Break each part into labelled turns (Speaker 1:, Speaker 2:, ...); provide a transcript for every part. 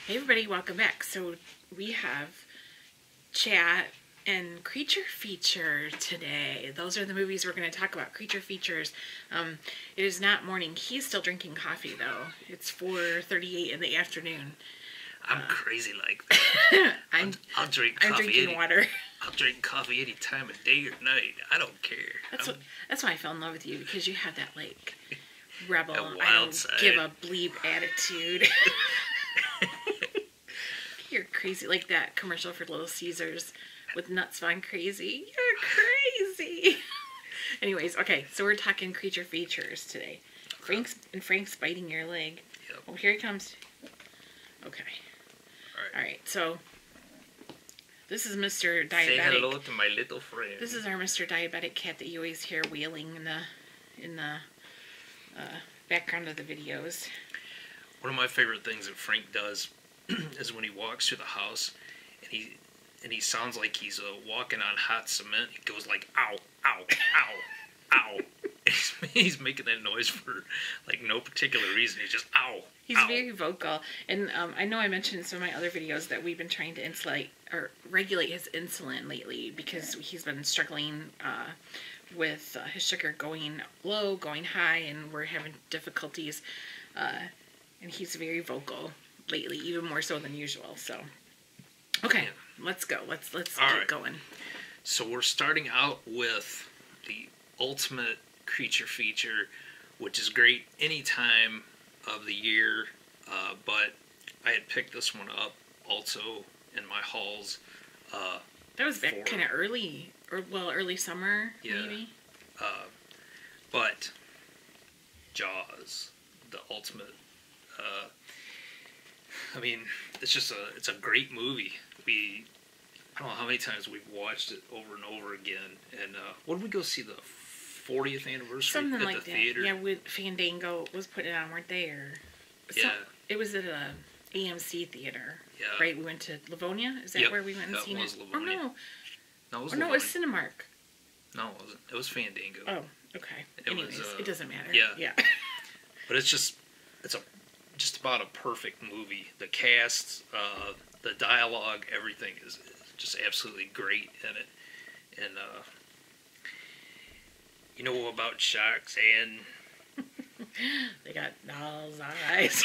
Speaker 1: Hey everybody, welcome back. So we have Chat and Creature Feature today. Those are the movies we're going to talk about, Creature Features. It is not morning. He's still drinking coffee though. It's 4:38 in the afternoon.
Speaker 2: I'm crazy like that. I'll drink coffee.
Speaker 1: I'm drinking water.
Speaker 2: I'll drink coffee any time of day or night. I don't care.
Speaker 1: That's why I fell in love with you, because you have that like rebel,
Speaker 2: that wild
Speaker 1: I don't
Speaker 2: side.
Speaker 1: give a bleep attitude. You're crazy, like that commercial for Little Caesars with Nuts Gone Crazy. You're crazy. Anyways, okay, so we're talking Creature Features today. Frank's biting your leg.
Speaker 2: Yep.
Speaker 1: Oh, here he comes. Okay. All right. So this is Mr. Diabetic.
Speaker 2: Say hello to my little friend.
Speaker 1: This is our Mr. Diabetic cat that you always hear wailing in the background of the videos.
Speaker 2: One of my favorite things that Frank does is when he walks through the house and he sounds like he's walking on hot cement. He goes like ow, ow, ow, ow. He's making that noise for like no particular reason. He's just ow.
Speaker 1: He's
Speaker 2: ow.
Speaker 1: very vocal, and I know I mentioned in some of my other videos that we've been trying to insulate or regulate his insulin lately because he's been struggling with his sugar going low, going high, and we're having difficulties. And he's very vocal lately, even more so than usual. So, okay, let's go. Let's get going.
Speaker 2: So we're starting out with the ultimate creature feature, which is great any time of the year, but I had picked this one up also in my hauls.
Speaker 1: That was back kind of early, early summer, maybe.
Speaker 2: But Jaws, the ultimate. I mean, it's a great movie. I don't know how many times we've watched it over and over again. And what did we go see, the 40th anniversary
Speaker 1: Something
Speaker 2: at
Speaker 1: like
Speaker 2: the
Speaker 1: that.
Speaker 2: theater?
Speaker 1: Yeah, with Fandango was putting it on, weren't they?
Speaker 2: Yeah.
Speaker 1: It was at a AMC theater.
Speaker 2: Yeah.
Speaker 1: Right, we went to Livonia. Is that where we went and seen it?
Speaker 2: Livonia.
Speaker 1: Or no?
Speaker 2: No, it was
Speaker 1: It was Cinemark.
Speaker 2: No, it wasn't. It was Fandango.
Speaker 1: Oh, okay. Anyways, it doesn't matter.
Speaker 2: Yeah. But it's just about a perfect movie. The cast, the dialogue, everything is just absolutely great in it. And you know about sharks, and
Speaker 1: they got doll's eyes.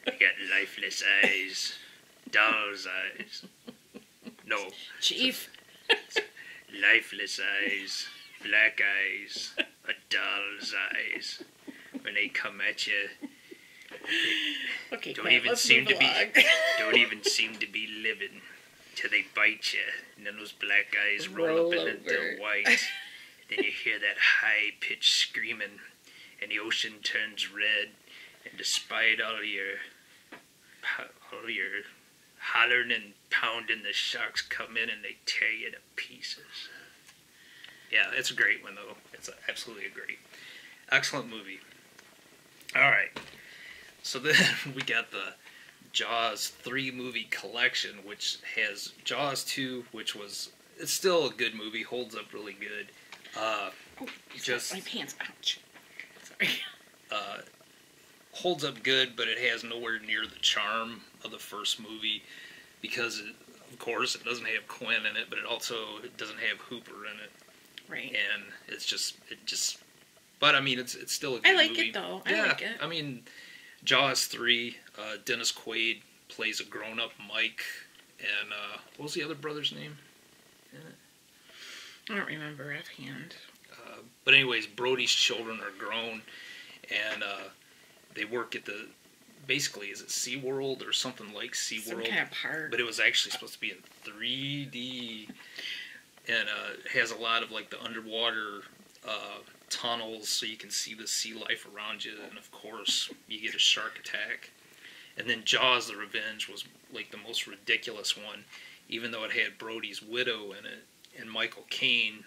Speaker 2: They got lifeless eyes, doll's eyes. No,
Speaker 1: Chief.
Speaker 2: Lifeless eyes, black eyes, a doll's eyes. When they come at you,
Speaker 1: Okay,
Speaker 2: don't even seem to be living till they bite you, and then those black eyes roll up into the white. Then you hear that high-pitched screaming, and the ocean turns red. And despite all your hollering and pounding, the sharks come in and they tear you to pieces. Yeah, it's a great one though. It's absolutely excellent movie. Alright, so then we got the Jaws 3 movie collection, which has Jaws 2, it's still a good movie, holds up really good.
Speaker 1: Just my pants, ouch. Sorry.
Speaker 2: Holds up good, but it has nowhere near the charm of the first movie because, of course, it doesn't have Quinn in it, but it doesn't have Hooper in it.
Speaker 1: Right.
Speaker 2: And but I mean, it's still a good movie.
Speaker 1: I like it though. I like it.
Speaker 2: I mean, Jaws 3, Dennis Quaid plays a grown-up Mike, and what was the other brother's name?
Speaker 1: I don't remember offhand.
Speaker 2: But anyways, Brody's children are grown, and they work at basically, is it SeaWorld or something like SeaWorld?
Speaker 1: Some kind of park.
Speaker 2: But it was actually supposed to be in 3D, and it has a lot of like the underwater tunnels, so you can see the sea life around you, and of course, you get a shark attack. And then Jaws: The Revenge was like the most ridiculous one, even though it had Brody's widow in it and Michael Caine,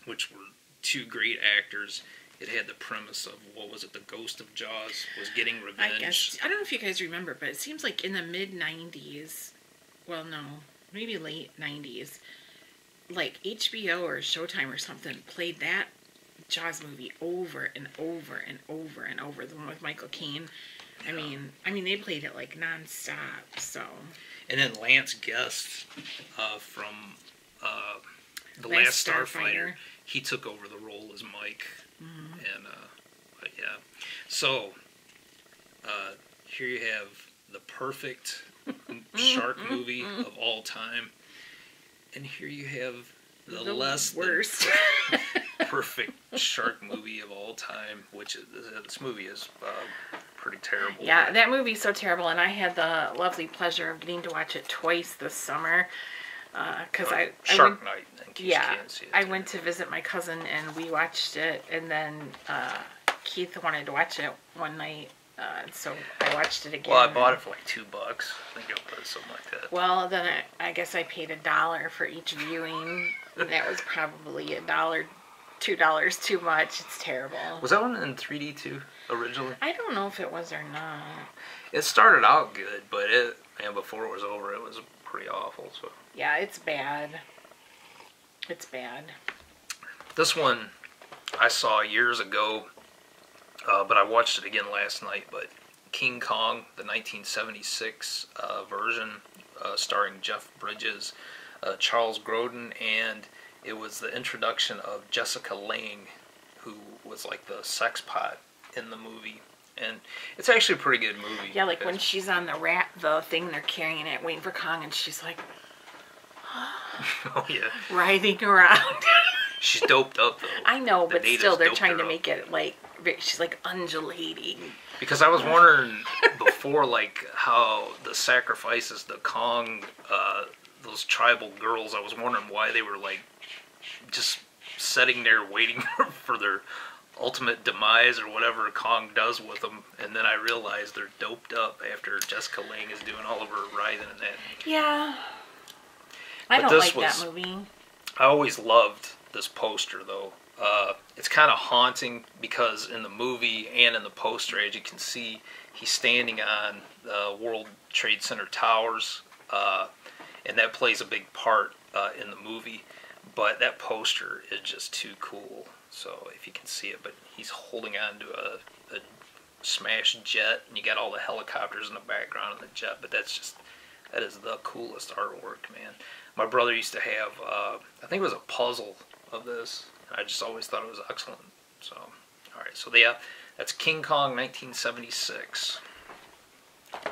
Speaker 2: which were two great actors. It had the premise of, what was it, the ghost of Jaws was getting revenge.
Speaker 1: I don't know if you guys remember, but it seems like in the mid-90s, well, no, maybe late 90s, like HBO or Showtime or something played that Jaws movie over and over and over and over. The one with Michael Caine, I mean, they played it like nonstop. So.
Speaker 2: And then Lance Guest from The Last Starfighter, he took over the role as Mike.
Speaker 1: Mm-hmm.
Speaker 2: And but yeah, so here you have the perfect shark movie of all time, and here you have the less
Speaker 1: worst
Speaker 2: perfect shark movie of all time, which is this movie is pretty terrible.
Speaker 1: Yeah, that movie's so terrible, and I had the lovely pleasure of getting to watch it twice this summer. Because
Speaker 2: Shark Night. In case you can't see it,
Speaker 1: I went to visit my cousin and we watched it, and then Keith wanted to watch it one night, so I watched it again.
Speaker 2: Well, I bought it for like $2. I think it was something like that.
Speaker 1: Well, then I guess I paid $1 for each viewing. And that was probably $1, $2 too much. It's terrible.
Speaker 2: Was that one in 3D too originally?
Speaker 1: I don't know if it was or not.
Speaker 2: It started out good, but before it was over, it was pretty awful. So.
Speaker 1: Yeah, it's bad. It's bad.
Speaker 2: This one I saw years ago, but I watched it again last night. But King Kong, the 1976 version, starring Jeff Bridges, Charles Grodin, and it was the introduction of Jessica Lange, who was like the sex pot in the movie. And it's actually a pretty good movie.
Speaker 1: Yeah, like when she's on the thing they're carrying it, waiting for Kong, and she's like,
Speaker 2: oh yeah,
Speaker 1: writhing around.
Speaker 2: She's doped up though.
Speaker 1: I know, but still, they're trying to
Speaker 2: up.
Speaker 1: make it like she's like undulating.
Speaker 2: Because I was wondering before, like how the sacrifices, the Kong, those tribal girls. I was wondering why they were like just sitting there waiting for their ultimate demise or whatever Kong does with them, and then I realized they're doped up after Jessica Lange is doing all of her writhing and that.
Speaker 1: Yeah. I don't like that movie.
Speaker 2: I always loved this poster though. It's kind of haunting because in the movie and in the poster, as you can see, he's standing on the World Trade Center towers, and that plays a big part in the movie. But that poster is just too cool. So if you can see it, but he's holding on to a smashed jet, and you got all the helicopters in the background of the jet. But that is the coolest artwork, man. My brother used to have, I think it was a puzzle of this. And I just always thought it was excellent. So, all right, so yeah, that's King Kong 1976.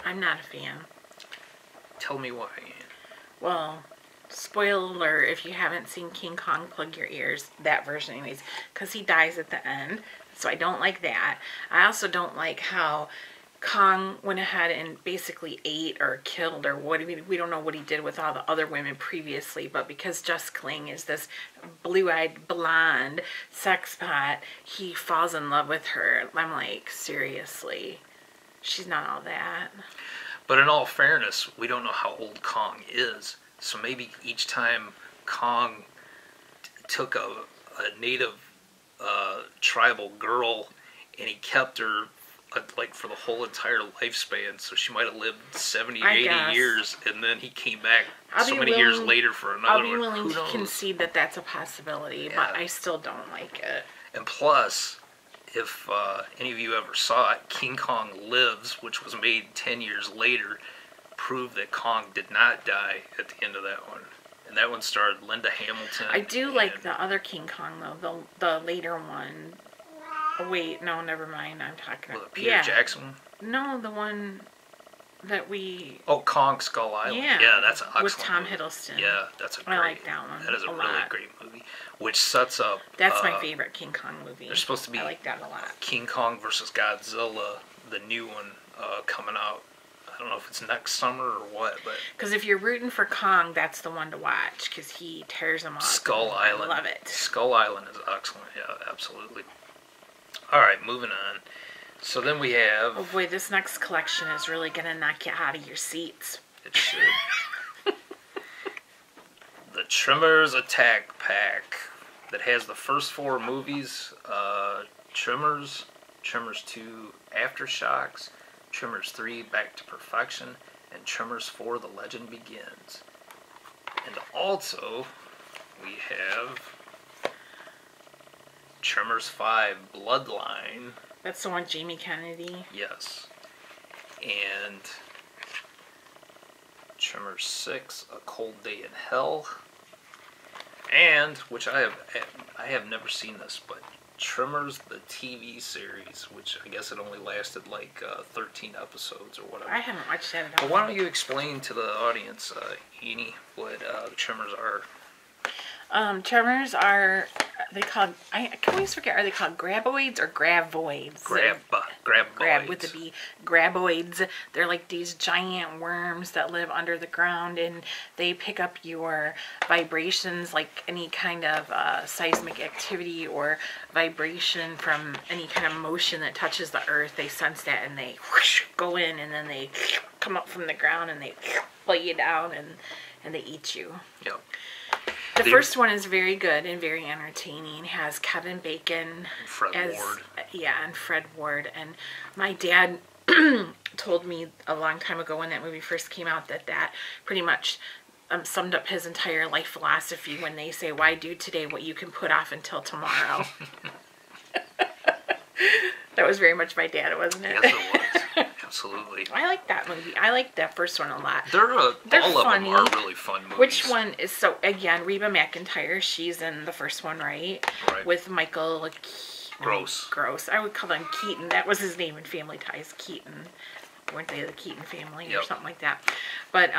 Speaker 1: I'm not a fan.
Speaker 2: Tell me why.
Speaker 1: Well, spoiler alert, if you haven't seen King Kong, plug your ears. That version anyways. Because he dies at the end. So I don't like that. I also don't like how Kong went ahead and basically ate or killed or what. We don't know what he did with all the other women previously. But because Jessica Lange is this blue-eyed blonde sex pot, he falls in love with her. I'm like, seriously? She's not all that.
Speaker 2: But in all fairness, we don't know how old Kong is. So maybe each time Kong took a native tribal girl and he kept her like for the whole entire lifespan, so she might have lived 70 or 80 years, and then he came back so many years later for another one.
Speaker 1: I'll be willing to concede that that's a possibility, but I still don't like it.
Speaker 2: And plus, if any of you ever saw it, King Kong Lives, which was made 10 years later, proved that Kong did not die at the end of that one. And that one starred Linda Hamilton.
Speaker 1: I do like the other King Kong, though, the later one. Oh, wait, no, never mind. I'm talking
Speaker 2: about the Peter Jackson one?
Speaker 1: No, the one that we...
Speaker 2: Oh, Kong Skull Island. Yeah, that's an excellent
Speaker 1: with Tom
Speaker 2: movie.
Speaker 1: Hiddleston.
Speaker 2: Yeah, that's a great...
Speaker 1: I like that one.
Speaker 2: That is a really great movie, which sets up...
Speaker 1: That's my favorite King Kong movie.
Speaker 2: There's supposed to be...
Speaker 1: I like that a lot.
Speaker 2: King Kong versus Godzilla, the new one, coming out. I don't know if it's next summer or what, but...
Speaker 1: Because if you're rooting for Kong, that's the one to watch, because he tears them up.
Speaker 2: Skull Island.
Speaker 1: I love it.
Speaker 2: Skull Island is excellent, yeah, absolutely. Alright, moving on. So then we have...
Speaker 1: Oh boy, this next collection is really going to knock you out of your seats.
Speaker 2: It should. The Tremors Attack Pack that has the first 4 movies. Tremors, Tremors 2 Aftershocks, Tremors 3 Back to Perfection, and Tremors 4 The Legend Begins. And also, we have Tremors 5 Bloodline.
Speaker 1: That's the one Jamie Kennedy?
Speaker 2: Yes. and Tremors 6, A Cold Day in Hell, and which I have never seen this, but Tremors the TV series, which I guess it only lasted like 13 episodes or whatever.
Speaker 1: I haven't watched that at all.
Speaker 2: But why don't you explain to the audience, Eni, what the Tremors are?
Speaker 1: Tremors are, they called, I can always forget, are they called graboids or gravoids?
Speaker 2: Graboids.
Speaker 1: Grab with the B. Graboids. They're like these giant worms that live under the ground, and they pick up your vibrations, like any kind of seismic activity or vibration from any kind of motion that touches the earth. They sense that, and they whoosh, go in, and then they come up from the ground, and they pull you down, and they eat you.
Speaker 2: Yep.
Speaker 1: The first one is very good and very entertaining. It has Kevin Bacon
Speaker 2: Fred Ward.
Speaker 1: Yeah, and Fred Ward. And my dad told me a long time ago when that movie first came out that pretty much summed up his entire life philosophy when they say, why do today what you can put off until tomorrow? That was very much my dad, wasn't it?
Speaker 2: Yes, it was. Absolutely.
Speaker 1: I like that movie. I like that first one a lot.
Speaker 2: They're
Speaker 1: all
Speaker 2: funny. Of them are really fun movies.
Speaker 1: Which one is, so again, Reba McEntire, she's in the first one, right?
Speaker 2: Right.
Speaker 1: With Michael
Speaker 2: Gross.
Speaker 1: I would call him Keaton. That was his name in Family Ties, Keaton. Weren't they the Keaton family or something like that? But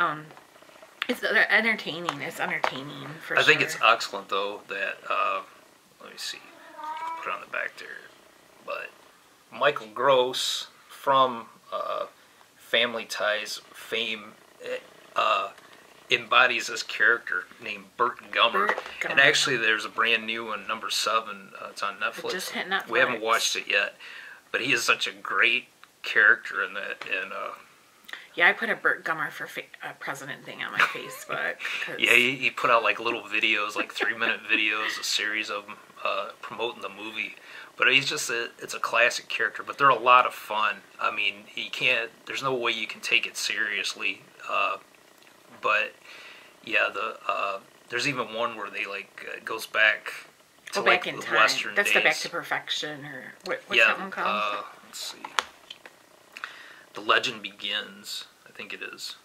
Speaker 1: they're entertaining. It's entertaining for sure.
Speaker 2: I think it's excellent though that let me see, put it on the back there. But Michael Gross from Family Ties fame embodies this character named Burt Gummer. And actually there's a brand new one, number 7. It's on Netflix.
Speaker 1: It just hit Netflix.
Speaker 2: We haven't watched it yet, but he is such a great character in that. And
Speaker 1: yeah, I put a Burt Gummer for president thing on my Facebook.
Speaker 2: yeah, he put out like little videos, like 3-minute videos, a series of them promoting the movie. But he's just it's a classic character, but they're a lot of fun. I mean, there's no way you can take it seriously. But yeah, there's even one where they goes back to
Speaker 1: back in
Speaker 2: the
Speaker 1: time.
Speaker 2: Western
Speaker 1: That's
Speaker 2: days.
Speaker 1: the Back to Perfection, or what's that one called?
Speaker 2: Let's see. The Legend Begins, I think it is.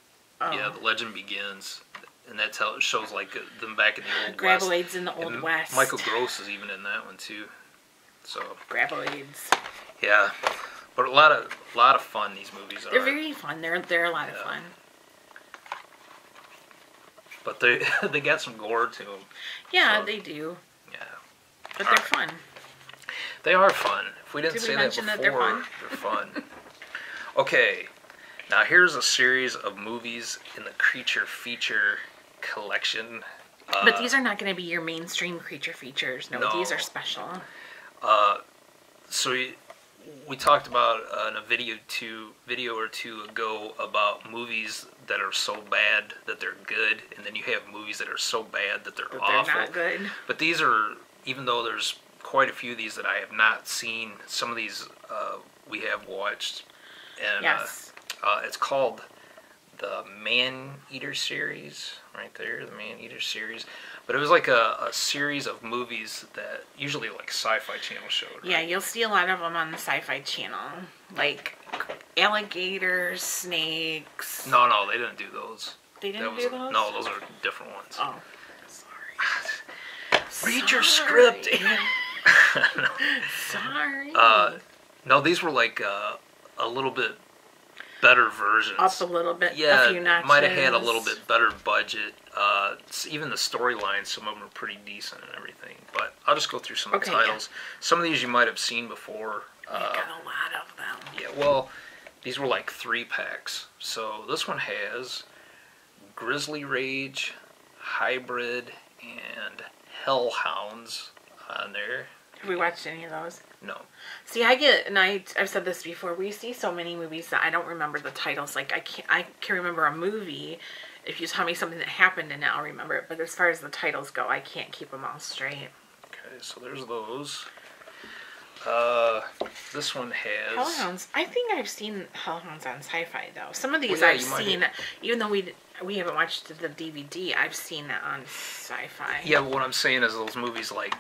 Speaker 1: Oh.
Speaker 2: Yeah, The Legend Begins. And that's how it shows them back in the Old West.
Speaker 1: Graboids in the Old West.
Speaker 2: Michael Gross is even in that one too. So
Speaker 1: Graboids.
Speaker 2: Yeah, but a lot of fun. These movies are.
Speaker 1: They're very fun. They're a lot of fun.
Speaker 2: But they got some gore to them.
Speaker 1: Yeah,
Speaker 2: so,
Speaker 1: they do.
Speaker 2: Yeah.
Speaker 1: But they're fun.
Speaker 2: They are fun. If we didn't say that before,
Speaker 1: they're fun?
Speaker 2: They're fun. Okay, now here's a series of movies in the Creature Feature collection.
Speaker 1: But these are not going to be your mainstream creature features. No, these are special.
Speaker 2: So we talked about in a video or two ago about movies that are so bad that they're good, and then you have movies that are so bad that they're awful.
Speaker 1: They're not good.
Speaker 2: But these are, even though there's quite a few of these that I have not seen, some of these we have watched. And
Speaker 1: yes.
Speaker 2: It's called the Man-Eater series, right there, the Man-Eater series. But it was like a series of movies that usually like Sci-Fi Channel showed. Right?
Speaker 1: Yeah, you'll see a lot of them on the Sci-Fi Channel, like alligators, snakes.
Speaker 2: No, they didn't do those.
Speaker 1: They didn't do those?
Speaker 2: No, those are different ones.
Speaker 1: Oh, sorry.
Speaker 2: Read your script.
Speaker 1: Sorry.
Speaker 2: No, these were like a little bit better versions.
Speaker 1: Up a little bit.
Speaker 2: Yeah,
Speaker 1: a few notches.
Speaker 2: Might have had a little bit better budget. Even the storylines, some of them are pretty decent and everything. But I'll just go through some of the titles. Yeah. Some of these you might have seen before.
Speaker 1: I got a lot of them.
Speaker 2: Yeah, well, these were like 3-packs. So this one has Grizzly Rage, Hybrid, and Hellhounds on there.
Speaker 1: Have we watched any of those?
Speaker 2: No.
Speaker 1: See, I've said this before, we see so many movies that I don't remember the titles. Like, I can remember a movie. If you tell me something that happened in it, I'll remember it. But as far as the titles go, I can't keep them all straight.
Speaker 2: Okay, so there's those. This one has...
Speaker 1: Hellhounds. I think I've seen Hellhounds on Sci-Fi, though. Some of these I've seen, even though we haven't watched the DVD, I've seen that on Sci-Fi.
Speaker 2: Yeah, but what I'm saying is those movies like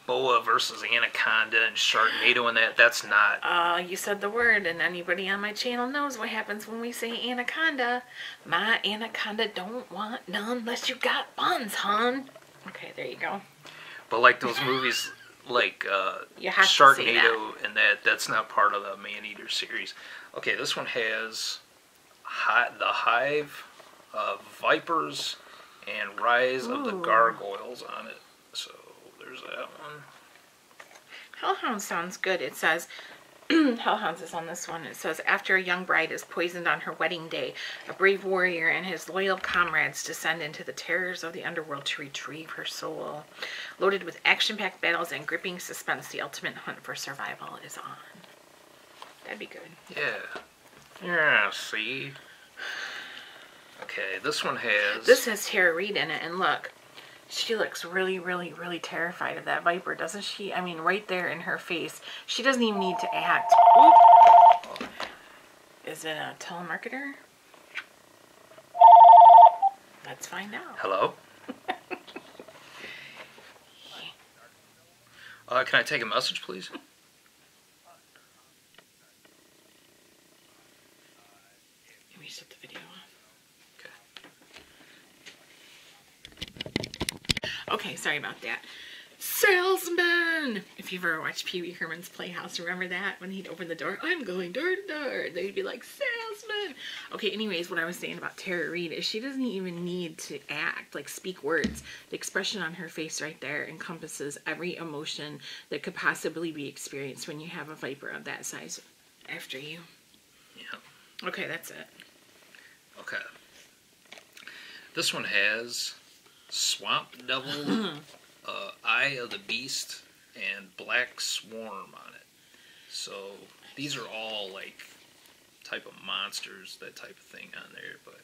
Speaker 2: boa versus anaconda and Sharknado and that. That's not.
Speaker 1: You said the word, and anybody on my channel knows what happens when we say anaconda. My anaconda don't want none unless you got buns, hon. Okay, there you go.
Speaker 2: But like those movies, like
Speaker 1: You have to say that.
Speaker 2: Sharknado and that's not part of the Man-Eater series. Okay, this one has the Hive, Vipers, and Rise of the Gargoyles on it. So there's that one.
Speaker 1: Hellhound sounds good. It says, Hellhounds is on this one. It says, after a young bride is poisoned on her wedding day, a brave warrior and his loyal comrades descend into the terrors of the underworld to retrieve her soul. Loaded with action-packed battles and gripping suspense, the ultimate hunt for survival is on. That'd be good.
Speaker 2: Yeah. Yeah, see? Okay, this one has...
Speaker 1: This has Tara Reid in it, and look. She looks really, really, really terrified of that viper, doesn't she? I mean, right there in her face. She doesn't even need to act. Oop. Is it a telemarketer? Let's find out.
Speaker 2: Hello? Can I take a message, please?
Speaker 1: Let me shut the video off. Okay, sorry about that. Salesman! If you've ever watched Pee Wee Herman's Playhouse, remember that? When he'd open the door, I'm going door to door. They'd be like, salesman! Okay, anyways, what I was saying about Tara Reid is she doesn't even need to act, like speak words. The expression on her face right there encompasses every emotion that could possibly be experienced when you have a viper of that size after you.
Speaker 2: Yeah.
Speaker 1: Okay, that's it.
Speaker 2: Okay. This one has Swamp Devil, Eye of the Beast, and Black Swarm on it. So these are all like type of monsters, that type of thing on there. But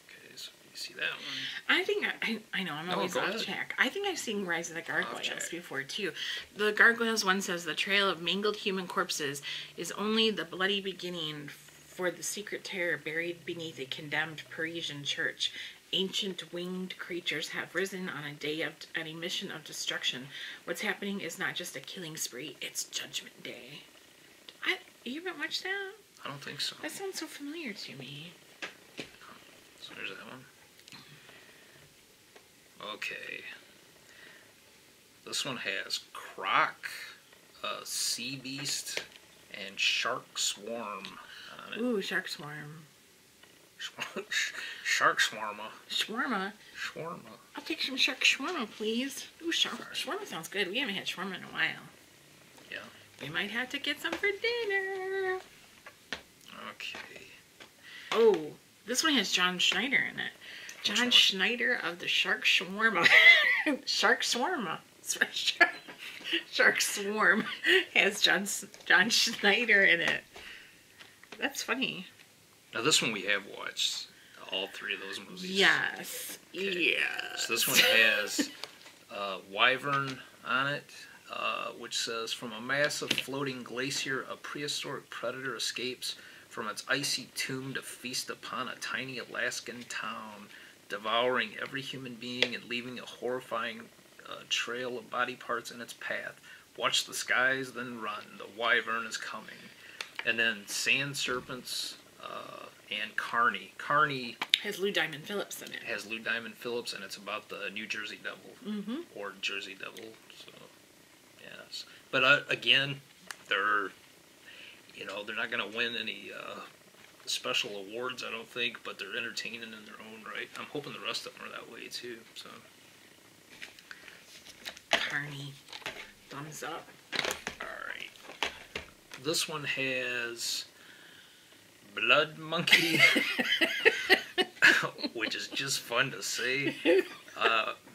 Speaker 2: okay, so you see that one?
Speaker 1: I think I know I'm always off track. I think I've seen Rise of the Gargoyles before too. The Gargoyles one says the trail of mangled human corpses is only the bloody beginning for the secret terror buried beneath a condemned Parisian church. Ancient winged creatures have risen on a mission of destruction. What's happening is not just a killing spree, it's Judgment Day. You haven't watched that?
Speaker 2: I don't think so.
Speaker 1: That sounds so familiar to me.
Speaker 2: So there's that one. Okay. This one has Croc, Sea Beast, and Shark Swarm on it.
Speaker 1: Ooh, Shark Swarm.
Speaker 2: Shark Swarma.
Speaker 1: Shawarma?
Speaker 2: Shawarma.
Speaker 1: I'll take some shark shawarma, please. Ooh, shawarma sounds good. We haven't had shawarma in a while.
Speaker 2: Yeah.
Speaker 1: We might have to get some for dinner.
Speaker 2: Okay.
Speaker 1: Oh, this one has John Schneider in it. John Schneider of the Shark Shawarma. Shark Shawarma. Shark Swarm has John Schneider in it. That's funny.
Speaker 2: Now this one we have watched, all three of those movies.
Speaker 1: Yes. Okay. Yes.
Speaker 2: So this one has Wyvern on it, which says, from a massive floating glacier, a prehistoric predator escapes from its icy tomb to feast upon a tiny Alaskan town, devouring every human being and leaving a horrifying trail of body parts in its path. Watch the skies, then run. The Wyvern is coming. And then Sand Serpents... and Carney. Carney
Speaker 1: has Lou Diamond Phillips in it.
Speaker 2: Has Lou Diamond Phillips, and it's about the New Jersey Devil, or Jersey Devil. So, yes. But again, they're not going to win any special awards, I don't think. But they're entertaining in their own right. I'm hoping the rest of them are that way too. So,
Speaker 1: Carney, thumbs up.
Speaker 2: All right. This one has Blood Monkey, which is just fun to say,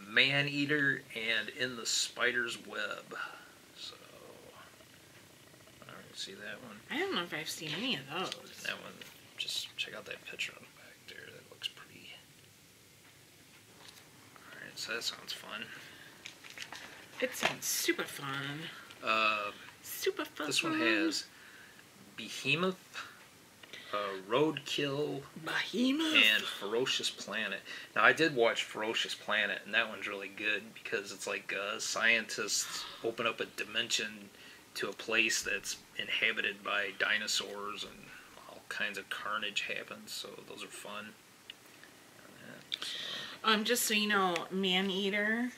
Speaker 2: Man-Eater, and In the Spider's Web. So, all right, see that one?
Speaker 1: I don't know if I've seen any of those.
Speaker 2: That one, just check out that picture on the back there. That looks pretty. All right, so that sounds fun.
Speaker 1: It sounds super fun. Super fun.
Speaker 2: This one has Behemoth, Roadkill,
Speaker 1: Behemoth.
Speaker 2: and Ferocious Planet. Now, I did watch Ferocious Planet, and that one's really good because it's like scientists open up a dimension to a place that's inhabited by dinosaurs, and all kinds of carnage happens, so those are fun.
Speaker 1: Just so you know, Maneater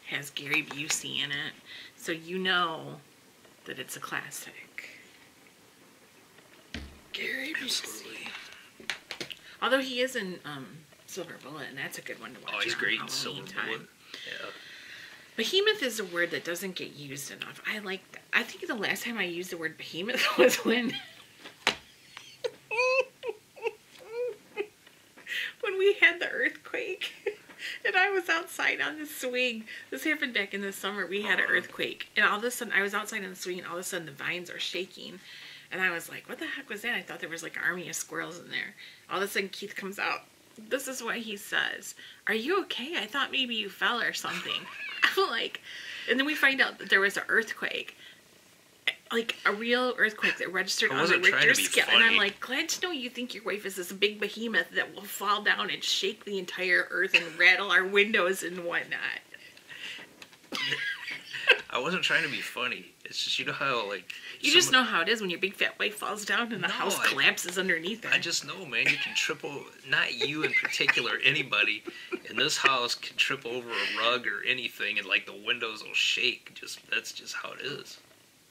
Speaker 1: has Gary Busey in it, so you know that it's a classic. Gary Busey.
Speaker 2: Absolutely.
Speaker 1: Although he is in Silver Bullet, and that's a good one to watch.
Speaker 2: Oh, he's
Speaker 1: around
Speaker 2: great in
Speaker 1: Halloween
Speaker 2: Silver
Speaker 1: time.
Speaker 2: Bullet. Yeah.
Speaker 1: Behemoth is a word that doesn't get used enough. I think the last time I used the word behemoth was when we had the earthquake. And I was outside on the swing. This happened back in the summer. We had an earthquake. And all of a sudden, I was outside on the swing, and all of a sudden the vines are shaking. And I was like, what the heck was that? I thought there was like an army of squirrels in there. All of a sudden, Keith comes out. This is what he says. Are you okay? I thought maybe you fell or something. I'm like, and then we find out that there was an earthquake. Like a real earthquake that registered on the Richter scale. And I'm like, glad to know you think your wife is this big behemoth that will fall down and shake the entire earth and rattle our windows and whatnot.
Speaker 2: I wasn't trying to be funny. It's just, you know how, like...
Speaker 1: You just know how it is when your big fat wife falls down and the house collapses underneath her.
Speaker 2: I just know, man. You can trip over... Not you in particular, anybody in this house can trip over a rug or anything, and, like, the windows will shake. That's just how it is.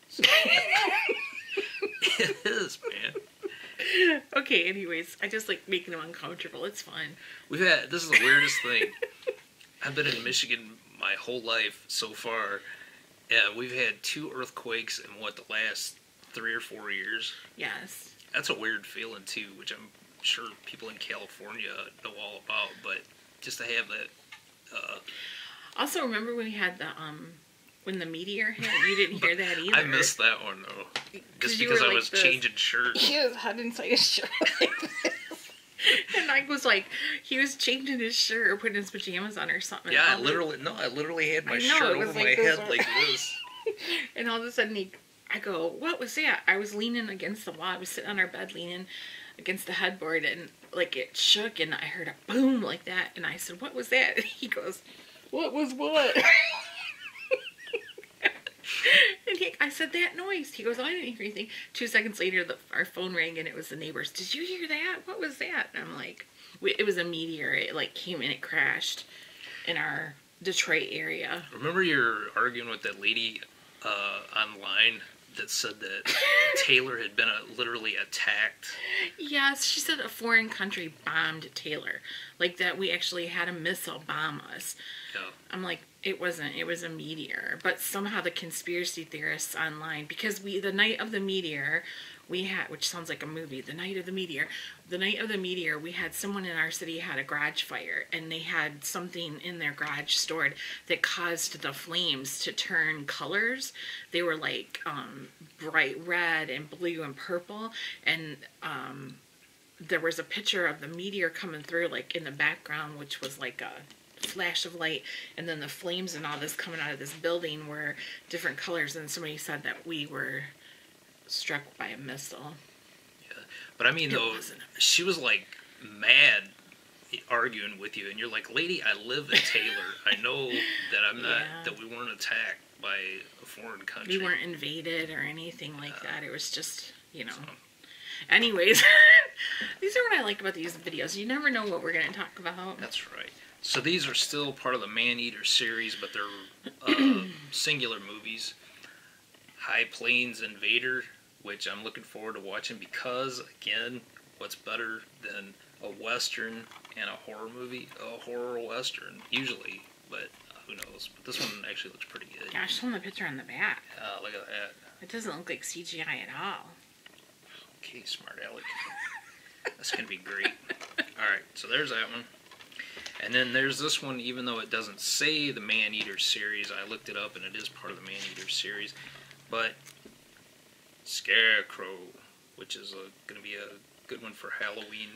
Speaker 2: So, it is, man.
Speaker 1: Okay, anyways. I just like making them uncomfortable. It's fun.
Speaker 2: This is the weirdest thing. I've been in Michigan my whole life so far. Yeah, we've had 2 earthquakes in, the last 3 or 4 years?
Speaker 1: Yes.
Speaker 2: That's a weird feeling, too, which I'm sure people in California know all about, but just to have that...
Speaker 1: Also, remember when we had when the meteor hit? You didn't hear that either.
Speaker 2: I missed that one, though. Just because I was changing shirts.
Speaker 1: He was head inside his shirt like this. And Mike was like, he was changing his shirt or putting his pajamas on or something.
Speaker 2: Yeah, I literally had my shirt over my head like this.
Speaker 1: And all of a sudden I go, what was that? I was leaning against the wall. I was sitting on our bed leaning against the headboard, and like it shook, and I heard a boom like that. And I said, what was that? And he goes, what was what? And I said, that noise. He goes, oh, I didn't hear anything. 2 seconds later, our phone rang, and it was the neighbors. Did you hear that? What was that? And I'm like, it was a meteor. It like came and it crashed in our Detroit area.
Speaker 2: Remember you're arguing with that lady online that said that Taylor had been literally attacked?
Speaker 1: Yes, she said a foreign country bombed Taylor. Like that we actually had a missile bomb us.
Speaker 2: Yeah.
Speaker 1: I'm like, it wasn't. It was a meteor. But somehow the conspiracy theorists online, because the night of the meteor, we had, which sounds like a movie, the night of the meteor, we had someone in our city had a garage fire, and they had something in their garage stored that caused the flames to turn colors. They were like bright red and blue and purple, and there was a picture of the meteor coming through like in the background, which was like a flash of light, and then the flames and all this coming out of this building were different colors, and somebody said that we were struck by a missile.
Speaker 2: Yeah, but I mean, though, she was like mad arguing with you, and you're like, lady, I live in Taylor. I know that I'm not, that we weren't attacked by a foreign country.
Speaker 1: We weren't invaded or anything like that. It was just, you know. So. Anyways, these are what I like about these videos. You never know what we're going to talk about.
Speaker 2: That's right. So these are still part of the Maneater series, but they're singular movies. High Plains Invader, which I'm looking forward to watching because, again, what's better than a Western and a horror movie? A horror Western, usually, but who knows. But this one actually looks pretty good.
Speaker 1: Yeah, I saw the picture on the back.
Speaker 2: Look at that.
Speaker 1: It doesn't look like CGI at all.
Speaker 2: Okay, smart aleck. That's going to be great. Alright, so there's that one. And then there's this one, even though it doesn't say the Maneater series, I looked it up and it is part of the Maneater series. But Scarecrow, which is going to be a good one for Halloween.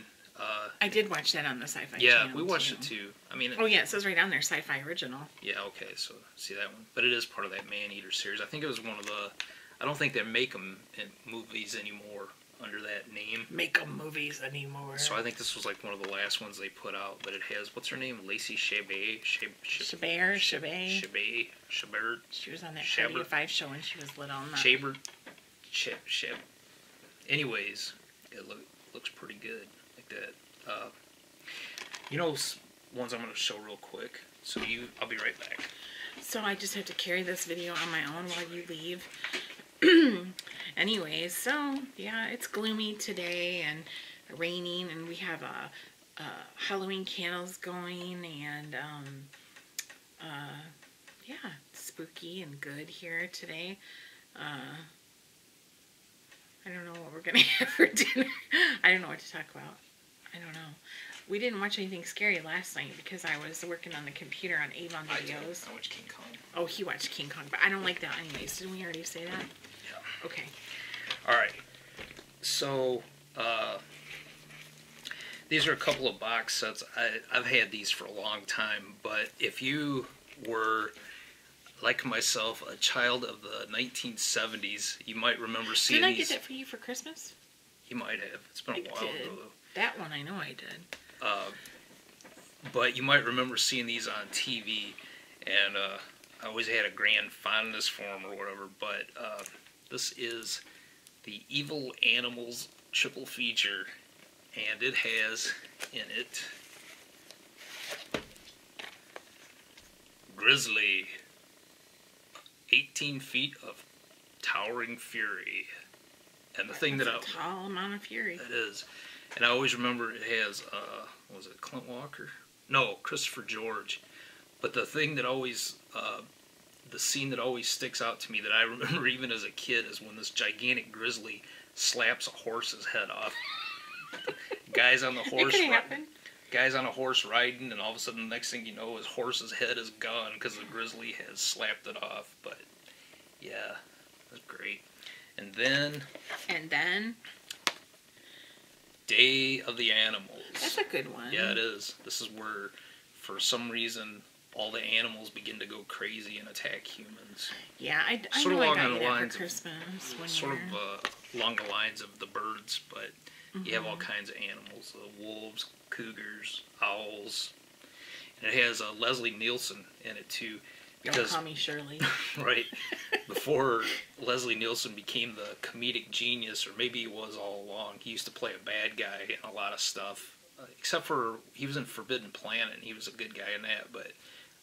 Speaker 1: I did watch that on the Sci-Fi Channel.
Speaker 2: Yeah, we watched it too. I mean,
Speaker 1: oh yeah, it says right down there, Sci-Fi Original.
Speaker 2: Yeah, okay, so see that one. But it is part of that Maneater series. I think it was one of the... I don't think they make them in movies anymore. under that name.
Speaker 1: Make 'em movies anymore.
Speaker 2: So I think this was like one of the last ones they put out. But it has, what's her name? Lacey Chabert.
Speaker 1: Chabert.
Speaker 2: Chabert.
Speaker 1: She was on that Party of Five show when she was little.
Speaker 2: Chabert. Anyways, it looks pretty good like that. You know, ones I'm going to show real quick. So I'll be right back.
Speaker 1: So I just have to carry this video on my own while you leave. Anyways, so yeah, it's gloomy today and raining, and we have Halloween candles going, and yeah, spooky and good here today. I don't know what we're gonna have for dinner. I don't know what to talk about. I don't know. We didn't watch anything scary last night because I was working on the computer on Avon videos.
Speaker 2: I watched King Kong.
Speaker 1: Oh, he watched King Kong, but I don't like that anyways. Didn't we already say that?
Speaker 2: Yeah.
Speaker 1: Okay.
Speaker 2: Alright. So, these are a couple of box sets. I've had these for a long time, but if you were, like myself, a child of the 1970s, you might remember seeing these.
Speaker 1: Didn't I get that for you for Christmas?
Speaker 2: You might have. It's been a while ago, though.
Speaker 1: That one I know I did.
Speaker 2: But you might remember seeing these on TV, and I always had a grand fondness for them or whatever, but this is the Evil Animals triple feature, and it has in it Grizzly, 18 feet of towering fury. And the thing
Speaker 1: That's a tall amount of fury.
Speaker 2: It is. And I always remember it has, was it Clint Walker? No, Christopher George. But the thing that always, the scene that always sticks out to me that I remember even as a kid is when this gigantic grizzly slaps a horse's head off. Guy's on the horse.
Speaker 1: It could happen.
Speaker 2: Guy's on a horse riding, and all of a sudden, the next thing you know, his horse's head is gone because the grizzly has slapped it off. But yeah, that's great. And then Day of the Animals.
Speaker 1: That's a good one.
Speaker 2: Yeah, it is. This is where, for some reason, all the animals begin to go crazy and attack humans.
Speaker 1: Yeah, I
Speaker 2: sort
Speaker 1: know
Speaker 2: of
Speaker 1: I
Speaker 2: along
Speaker 1: got
Speaker 2: the
Speaker 1: you that
Speaker 2: lines
Speaker 1: for Christmas. One
Speaker 2: sort
Speaker 1: year.
Speaker 2: of along the lines of the birds, but you have all kinds of animals: wolves, cougars, owls, and it has Leslie Nielsen in it too.
Speaker 1: Don't call me Shirley.
Speaker 2: Right. Before Leslie Nielsen became the comedic genius, or maybe he was all along, he used to play a bad guy in a lot of stuff. Except for, he was in Forbidden Planet, and he was a good guy in that, but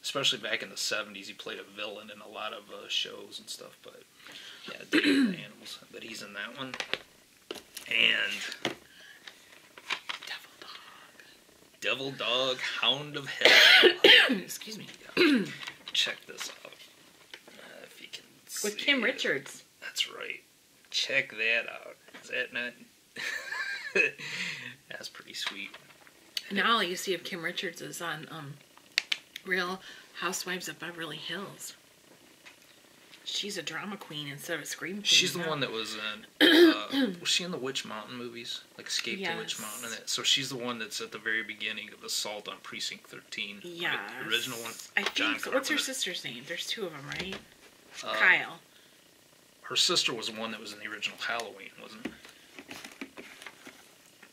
Speaker 2: especially back in the 70s, he played a villain in a lot of shows and stuff, but yeah, Day of the Animals. But he's in that one. And Devil Dog, Hound of Hell.
Speaker 1: Excuse me.
Speaker 2: Yeah. Check this out. If you can see
Speaker 1: With Kim Richards.
Speaker 2: That's right. Check that out. Is that not? That's pretty sweet.
Speaker 1: Now all you see of Kim Richards is on Real Housewives of Beverly Hills. She's a drama queen instead of a scream queen.
Speaker 2: She's the one that was in. Was she in the Witch Mountain movies? Like Escape to Witch Mountain? And that. So she's the one that's at the very beginning of Assault on Precinct 13.
Speaker 1: Yeah.
Speaker 2: The original one.
Speaker 1: I think
Speaker 2: John
Speaker 1: so. What's her
Speaker 2: Carpenter.
Speaker 1: sister's name? There's two of them, right? Kyle.
Speaker 2: Her sister was the one that was in the original Halloween, wasn't it?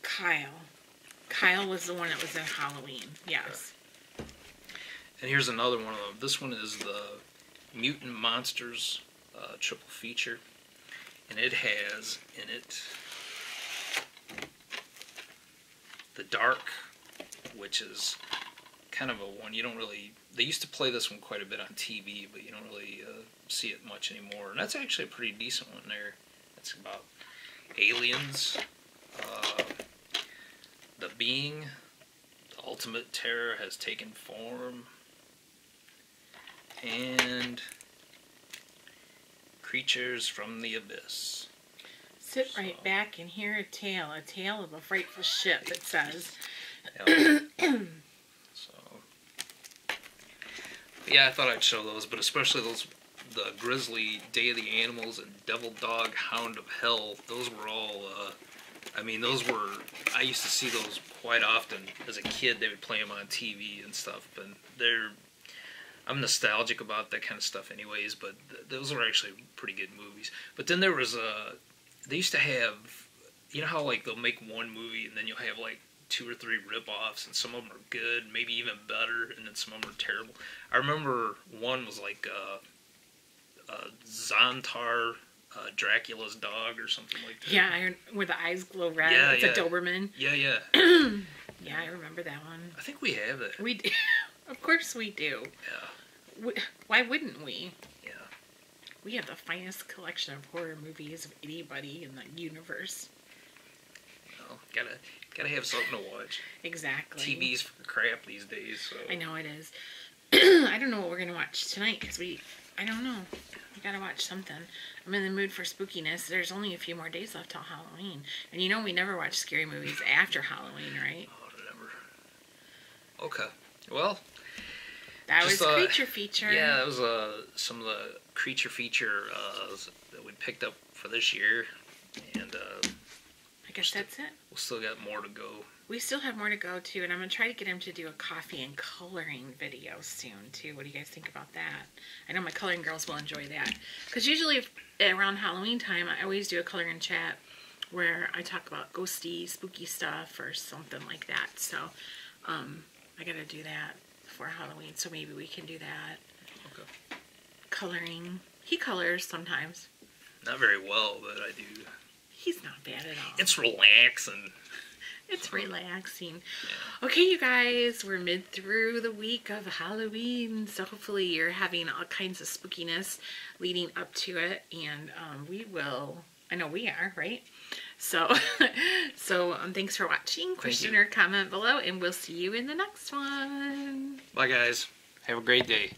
Speaker 1: Kyle. Kyle was the one that was in Halloween. Yes.
Speaker 2: And here's another one of them. This one is the Mutant Monsters triple feature, and it has in it The Dark, which is kind of a one you don't really. They used to play this one quite a bit on TV, but you don't really see it much anymore. And that's actually a pretty decent one there. It's about aliens, the being, the ultimate terror has taken form, and creatures from the abyss.
Speaker 1: Sit right back and hear a tale of a frightful ship, it says.
Speaker 2: So, yeah, I thought I'd show those, but especially the Grizzly, Day of the Animals, and Devil Dog, Hound of Hell. Those were all, I used to see those quite often. As a kid, they would play them on TV and stuff, and I'm nostalgic about that kind of stuff anyways, but those were actually pretty good movies. But then there was they used to have you know how like they'll make one movie and then you'll have like 2 or 3 rip-offs, and some of them are good, maybe even better, and then some of them are terrible. I remember one was like Zontar, Dracula's dog or something like that.
Speaker 1: Yeah, where the eyes glow red.
Speaker 2: Yeah,
Speaker 1: it's
Speaker 2: yeah.
Speaker 1: a Doberman.
Speaker 2: Yeah, yeah.
Speaker 1: Yeah, I remember that one.
Speaker 2: I think we have it.
Speaker 1: We do. Of course we do.
Speaker 2: Yeah.
Speaker 1: Why wouldn't we?
Speaker 2: Yeah.
Speaker 1: We have the finest collection of horror movies of anybody in the universe.
Speaker 2: Well, gotta have something to watch.
Speaker 1: Exactly.
Speaker 2: TV's for crap these days. So.
Speaker 1: I know it is. I don't know what we're gonna watch tonight because I don't know. We gotta watch something. I'm in the mood for spookiness. There's only a few more days left till Halloween, and you know we never watch scary movies after Halloween, right?
Speaker 2: Oh, never. Okay. Well.
Speaker 1: That was Creature Feature.
Speaker 2: Yeah, that was some of the Creature Feature that we picked up for this year, and
Speaker 1: I guess that's it.
Speaker 2: We'll still got more to go.
Speaker 1: We still have more to go too, and I'm gonna try to get him to do a coffee and coloring video soon too. What do you guys think about that? I know my coloring girls will enjoy that, because usually around Halloween time I always do a coloring chat where I talk about ghosty, spooky stuff or something like that. So I gotta do that for Halloween, so maybe we can do that.
Speaker 2: Okay.
Speaker 1: Coloring. He colors sometimes.
Speaker 2: Not very well, but I do.
Speaker 1: He's not bad at all.
Speaker 2: It's relaxing.
Speaker 1: It's relaxing.
Speaker 2: Yeah.
Speaker 1: Okay, you guys, we're mid through the week of Halloween, so hopefully you're having all kinds of spookiness leading up to it, and we will. I know we are, right? So, thanks for watching. Question or comment below, and we'll see you in the next one.
Speaker 2: Bye, guys. Have a great day.